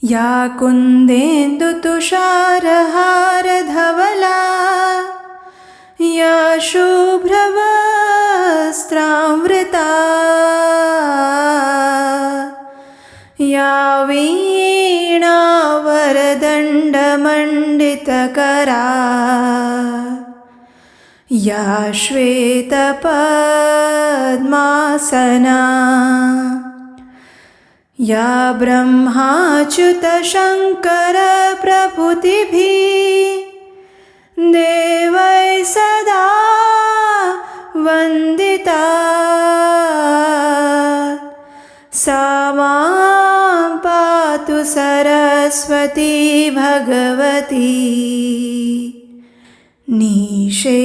या कुन्देन्दुतुषारहारधवला या शुभ्रवस्त्रामृता या वीणावरदण्डमण्डितकरा या श्वेतपद्मासना या ब्रह्माच्युतशङ्करप्रभृतिभिः देवैः सदा वन्दिता सा मां पातु सरस्वती भगवती निशेषजाड्यापहा।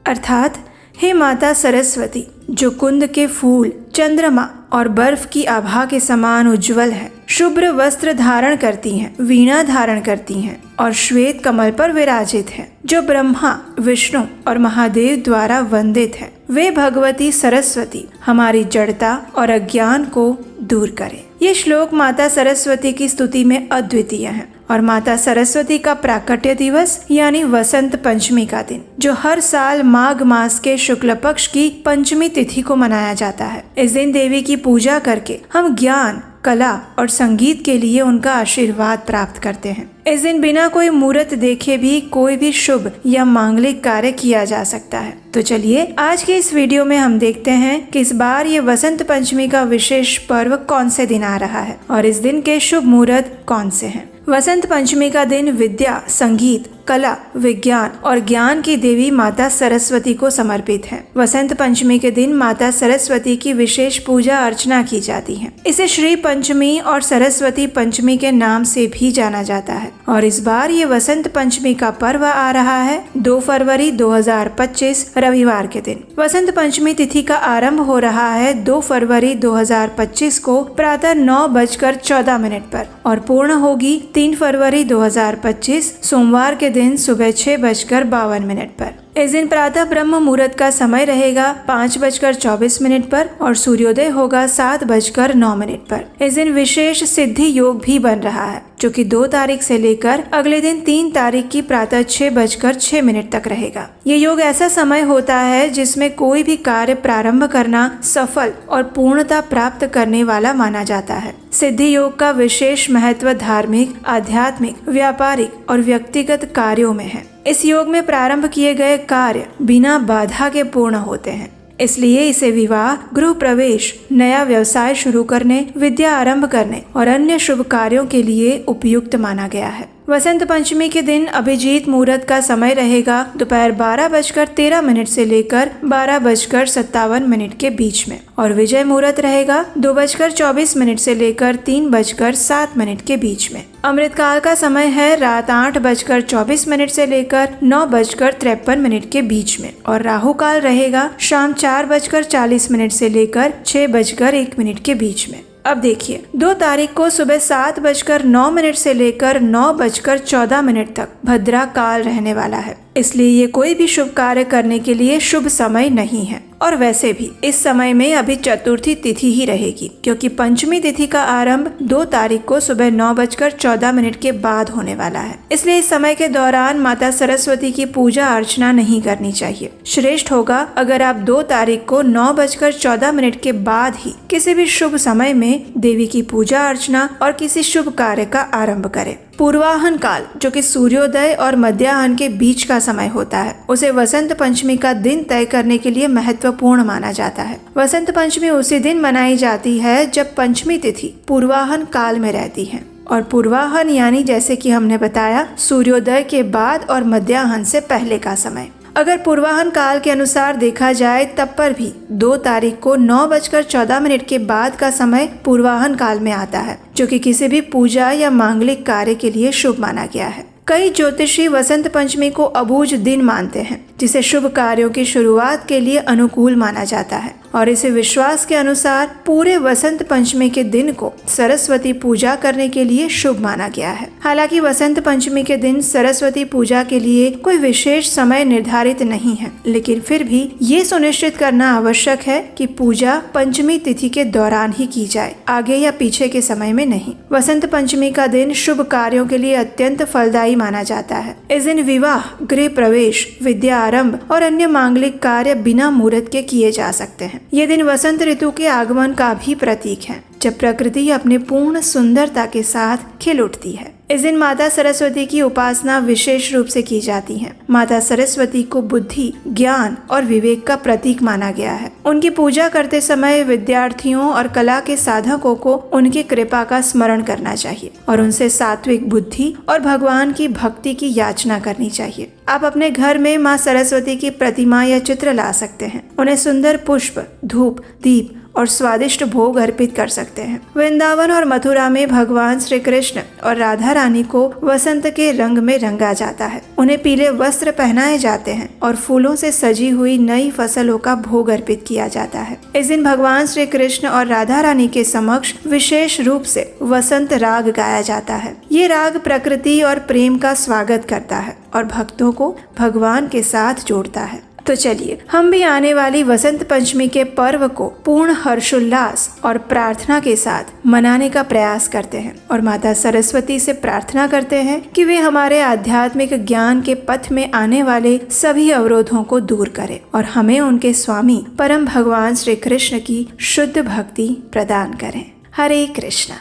अर्थात हे माता सरस्वती, जो कुंद के फूल, चंद्रमा और बर्फ की आभा के समान उज्जवल है, शुभ्र वस्त्र धारण करती हैं, वीणा धारण करती हैं और श्वेत कमल पर विराजित हैं, जो ब्रह्मा, विष्णु और महादेव द्वारा वंदित है, वे भगवती सरस्वती हमारी जड़ता और अज्ञान को दूर करें। ये श्लोक माता सरस्वती की स्तुति में अद्वितीय है और माता सरस्वती का प्राकट्य दिवस यानी वसंत पंचमी का दिन, जो हर साल माघ मास के शुक्ल पक्ष की पंचमी तिथि को मनाया जाता है। इस दिन देवी की पूजा करके हम ज्ञान, कला और संगीत के लिए उनका आशीर्वाद प्राप्त करते हैं। इस दिन बिना कोई मुहूर्त देखे भी कोई भी शुभ या मांगलिक कार्य किया जा सकता है। तो चलिए आज के इस वीडियो में हम देखते हैं कि इस बार ये वसंत पंचमी का विशेष पर्व कौन से दिन आ रहा है और इस दिन के शुभ मुहूर्त कौन से हैं। वसंत पंचमी का दिन विद्या, संगीत, कला, विज्ञान और ज्ञान की देवी माता सरस्वती को समर्पित है। वसंत पंचमी के दिन माता सरस्वती की विशेष पूजा अर्चना की जाती है। इसे श्री पंचमी और सरस्वती पंचमी के नाम से भी जाना जाता है और इस बार ये वसंत पंचमी का पर्व आ रहा है 2 फरवरी 2025 रविवार के दिन। वसंत पंचमी तिथि का आरंभ हो रहा है 2 फरवरी 2025 को प्रातः 9:14 पर और पूर्ण होगी 3 फरवरी 2025 सोमवार के दिन सुबह 6:52 पर। इस दिन प्रातः ब्रह्म मुहूर्त का समय रहेगा 5:24 पर और सूर्योदय होगा 7:09 पर। इस दिन विशेष सिद्धि योग भी बन रहा है, जो कि 2 तारीख से लेकर अगले दिन 3 तारीख की प्रातः 6:06 तक रहेगा। ये योग ऐसा समय होता है जिसमें कोई भी कार्य प्रारंभ करना सफल और पूर्णता प्राप्त करने वाला माना जाता है। सिद्धि योग का विशेष महत्व धार्मिक, आध्यात्मिक, व्यापारिक और व्यक्तिगत कार्यों में है। इस योग में प्रारंभ किए गए कार्य बिना बाधा के पूर्ण होते हैं, इसलिए इसे विवाह, गृह प्रवेश, नया व्यवसाय शुरू करने, विद्या आरंभ करने और अन्य शुभ कार्यों के लिए उपयुक्त माना गया है। वसंत पंचमी के दिन अभिजीत मुहूर्त का समय रहेगा दोपहर 12:13 से लेकर 12:57 के बीच में और विजय मुहूर्त रहेगा 2:24 से लेकर 3:07 के बीच में। अमृत काल का समय है रात 8:24 से लेकर 9:53 के बीच में और राहु काल रहेगा शाम 4:40 से लेकर 6:01 के बीच में। अब देखिए 2 तारीख को सुबह 7:09 से लेकर 9:14 तक भद्रा काल रहने वाला है, इसलिए ये कोई भी शुभ कार्य करने के लिए शुभ समय नहीं है। और वैसे भी इस समय में अभी चतुर्थी तिथि ही रहेगी, क्योंकि पंचमी तिथि का आरंभ 2 तारीख को सुबह 9:14 के बाद होने वाला है। इसलिए इस समय के दौरान माता सरस्वती की पूजा अर्चना नहीं करनी चाहिए। श्रेष्ठ होगा अगर आप 2 तारीख को 9:14 के बाद ही किसी भी शुभ समय में देवी की पूजा अर्चना और किसी शुभ कार्य का आरंभ करें। पूर्वाहन काल, जो कि सूर्योदय और मध्याह्न के बीच का समय होता है, उसे वसंत पंचमी का दिन तय करने के लिए महत्वपूर्ण माना जाता है। वसंत पंचमी उसी दिन मनाई जाती है जब पंचमी तिथि पूर्वाहन काल में रहती है और पूर्वाहन यानी जैसे कि हमने बताया सूर्योदय के बाद और मध्याह्न से पहले का समय। अगर पूर्वाहन काल के अनुसार देखा जाए तब पर भी 2 तारीख को 9:14 के बाद का समय पूर्वाहन काल में आता है, जो कि किसी भी पूजा या मांगलिक कार्य के लिए शुभ माना गया है। कई ज्योतिषी वसंत पंचमी को अबूझ दिन मानते हैं, जिसे शुभ कार्यों की शुरुआत के लिए अनुकूल माना जाता है। और इस विश्वास के अनुसार पूरे वसंत पंचमी के दिन को सरस्वती पूजा करने के लिए शुभ माना गया है। हालांकि वसंत पंचमी के दिन सरस्वती पूजा के लिए कोई विशेष समय निर्धारित नहीं है, लेकिन फिर भी ये सुनिश्चित करना आवश्यक है कि पूजा पंचमी तिथि के दौरान ही की जाए, आगे या पीछे के समय में नहीं। वसंत पंचमी का दिन शुभ कार्यों के लिए अत्यंत फलदायी माना जाता है। इस दिन विवाह, गृह प्रवेश, विद्या आरंभ और अन्य मांगलिक कार्य बिना मुहूर्त के किए जा सकते हैं। ये दिन वसंत ऋतु के आगमन का भी प्रतीक है, जब प्रकृति अपने पूर्ण सुंदरता के साथ खिल उठती है। इस दिन माता सरस्वती की उपासना विशेष रूप से की जाती है। माता सरस्वती को बुद्धि, ज्ञान और विवेक का प्रतीक माना गया है। उनकी पूजा करते समय विद्यार्थियों और कला के साधकों को उनकी कृपा का स्मरण करना चाहिए और उनसे सात्विक बुद्धि और भगवान की भक्ति की याचना करनी चाहिए। आप अपने घर में माँ सरस्वती की प्रतिमा या चित्र ला सकते हैं। उन्हें सुंदर पुष्प, धूप, दीप और स्वादिष्ट भोग अर्पित कर सकते हैं। वृंदावन और मथुरा में भगवान श्री कृष्ण और राधा रानी को वसंत के रंग में रंगा जाता है। उन्हें पीले वस्त्र पहनाए जाते हैं और फूलों से सजी हुई नई फसलों का भोग अर्पित किया जाता है। इस दिन भगवान श्री कृष्ण और राधा रानी के समक्ष विशेष रूप से वसंत राग गाया जाता है। ये राग प्रकृति और प्रेम का स्वागत करता है और भक्तों को भगवान के साथ जोड़ता है। तो चलिए हम भी आने वाली वसंत पंचमी के पर्व को पूर्ण हर्षोल्लास और प्रार्थना के साथ मनाने का प्रयास करते हैं और माता सरस्वती से प्रार्थना करते हैं कि वे हमारे आध्यात्मिक ज्ञान के पथ में आने वाले सभी अवरोधों को दूर करें और हमें उनके स्वामी परम भगवान श्री कृष्ण की शुद्ध भक्ति प्रदान करें। हरे कृष्णा।